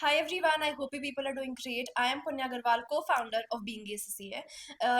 Hi everyone, I hope you people are doing great. I am Punya Agarwal, co-founder of Being ACCA.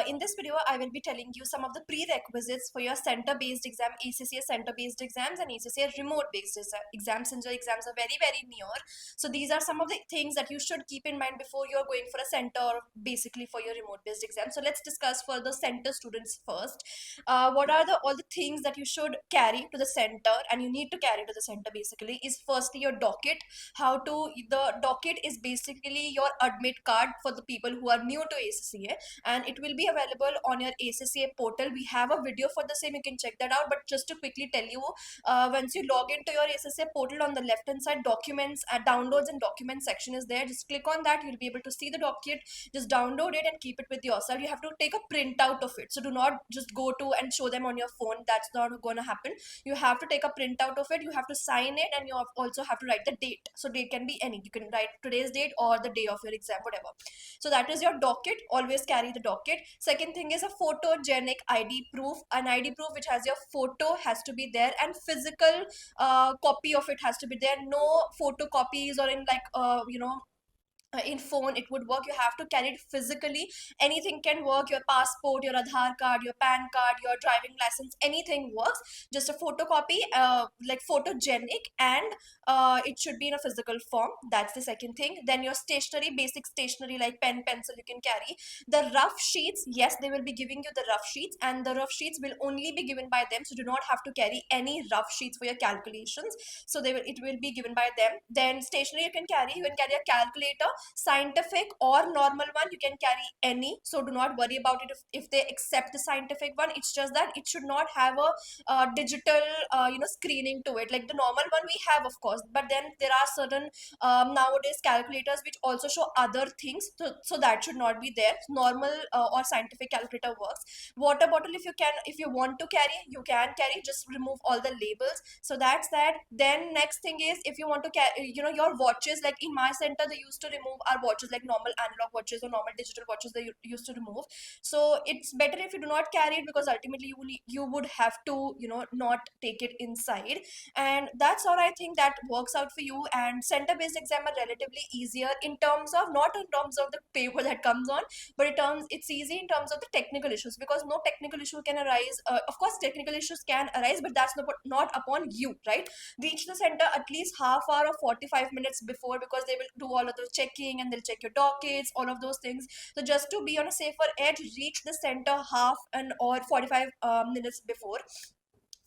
In this video, I will be telling you some of the prerequisites for your center-based exam, ACCA center-based exams and ACCA remote-based exams, since your exams are very near. So these are some of the things that you should keep in mind before you're going for a center or basically for your remote-based exam. So let's discuss for the center students first. What are all the things that you should carry to the center and you need to carry to the center basically is firstly your docket. The docket is basically your admit card for the people who are new to ACCA, and it will be available on your ACCA portal. We have a video for the same, you can check that out. But just to quickly tell you, once you log into your ACCA portal, on the left hand side, documents, downloads and documents section is there. Just click on that, you'll be able to see the docket. Just download it and keep it with yourself. You have to take a printout of it, so do not just go to and show them on your phone. That's not going to happen. You have to take a printout of it, you have to sign it, and also have to write the date. So date can be any, you can write today's date or the day of your exam, whatever. So that is your docket. Always carry the docket. Second thing is a photogenic ID proof. An ID proof which has your photo has to be there, and physical copy of it has to be there. No photocopies or in like in phone it would work. You have to carry it physically. Anything can work, your passport, your Aadhaar card, your PAN card, your driving license, anything works. Just a photocopy, like photogenic, and it should be in a physical form. That's the second thing. Then your stationery, basic stationery like pen, pencil, you can carry. The rough sheets, yes, they will be giving you the rough sheets, and the rough sheets will only be given by them, so do not have to carry any rough sheets for your calculations. So it will be given by them. Then stationery you can carry, you can carry a calculator, scientific or normal one, you can carry any. So do not worry about it if they accept the scientific one. It's just that it should not have a digital screening to it like the normal one we have, of course. But then there are certain nowadays calculators which also show other things, so that should not be there. Normal or scientific calculator works. Water bottle, if you want to carry, you can carry. Just remove all the labels. So that's that. Then next thing is, if you want to carry, your watches, like in my center they used to remove our watches, like normal analog watches or normal digital watches they used to remove. So it's better if you do not carry it, because ultimately you would have to not take it inside. And that's all. I think that works out for you. And center based exam are relatively easier in terms of, not in terms of the paper that comes on, but it's easy in terms of the technical issues, because no technical issue can arise. Of course technical issues can arise, but that's not upon you, right? Reach the center at least half hour or 45 minutes before, because they will do all of the checking and they'll check your dockets, all of those things. So just to be on a safer edge, reach the center half an or 45 minutes before.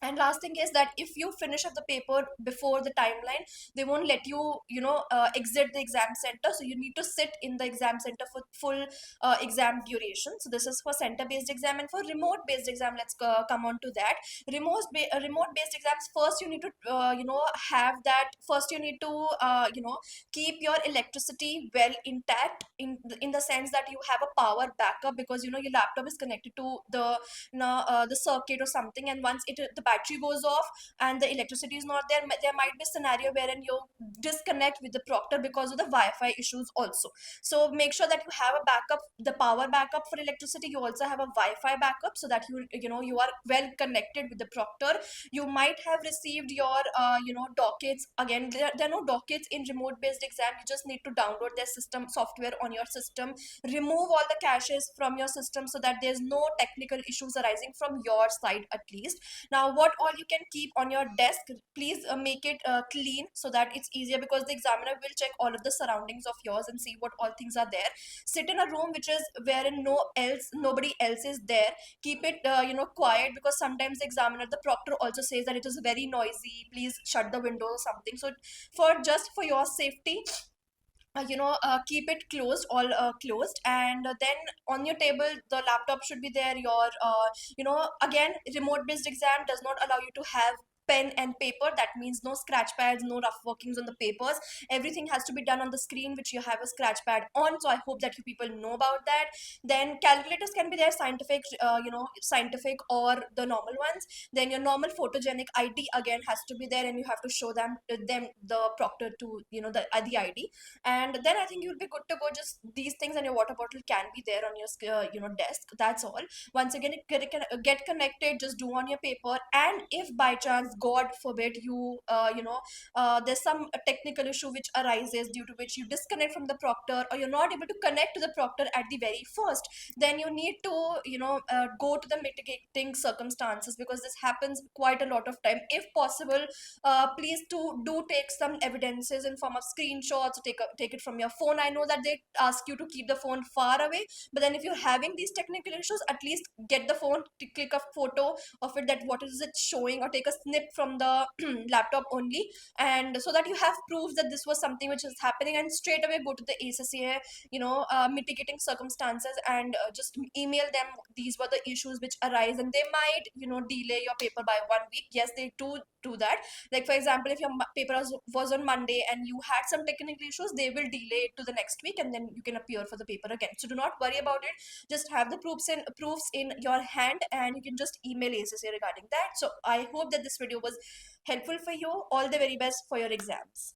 And last thing is that if you finish up the paper before the timeline, they won't let you exit the exam center. So you need to sit in the exam center for full exam duration. So this is for center based exam. And for remote based exam, let's come on to that. Remote based exams, first you need to have that. First you need to keep your electricity well intact, in the sense that you have a power backup, because your laptop is connected to the circuit or something, and once the battery goes off and the electricity is not there, there might be a scenario wherein you disconnect with the proctor because of the Wi-Fi issues also. So make sure that you have a backup, the power backup for electricity. You also have a Wi-Fi backup, so that you are well connected with the proctor. You might have received your dockets. Again, there are no dockets in remote based exam. You just need to download their system software on your system, remove all the caches from your system, so that there's no technical issues arising from your side at least. Now what all you can keep on your desk, please make it clean, so that it's easier, because the examiner will check all of the surroundings of yours and see what all things are there. Sit in a room which is wherein nobody else is there. Keep it quiet, because sometimes the examiner, the proctor also says that it is very noisy, please shut the window or something. So for your safety, keep it closed, all closed. And then on your table the laptop should be there. Your again, remote based exam does not allow you to have pen and paper. That means no scratch pads, no rough workings on the papers. Everything has to be done on the screen, which you have a scratch pad on. So I hope that you people know about that. Then calculators can be there, scientific or the normal ones. Then your normal photogenic ID again has to be there, and you have to show them the proctor to the ID. And then I think you'll be good to go. Just these things, and your water bottle can be there on your desk. That's all. Once again, get connected, just do on your paper. And if by chance god forbid there's some technical issue which arises due to which you disconnect from the proctor, or you're not able to connect to the proctor at the very first, then you need to go to the mitigating circumstances, because this happens quite a lot of time. If possible, please do take some evidences in form of screenshots, take it from your phone. I know that they ask you to keep the phone far away, but then if you're having these technical issues, at least get the phone to click a photo of it, that what is it showing, or take a snip from the laptop only, and so that you have proof that this was something which is happening, and straight away go to the ACCA mitigating circumstances, and just email them these were the issues which arise, and they might delay your paper by 1 week. Yes, they do that. Like, for example, if your paper was on Monday and you had some technical issues, they will delay it to the next week, and then you can appear for the paper again. So do not worry about it. Just have the proofs in your hand, and you can just email ACCA regarding that. So I hope that this video was helpful for you. All the very best for your exams.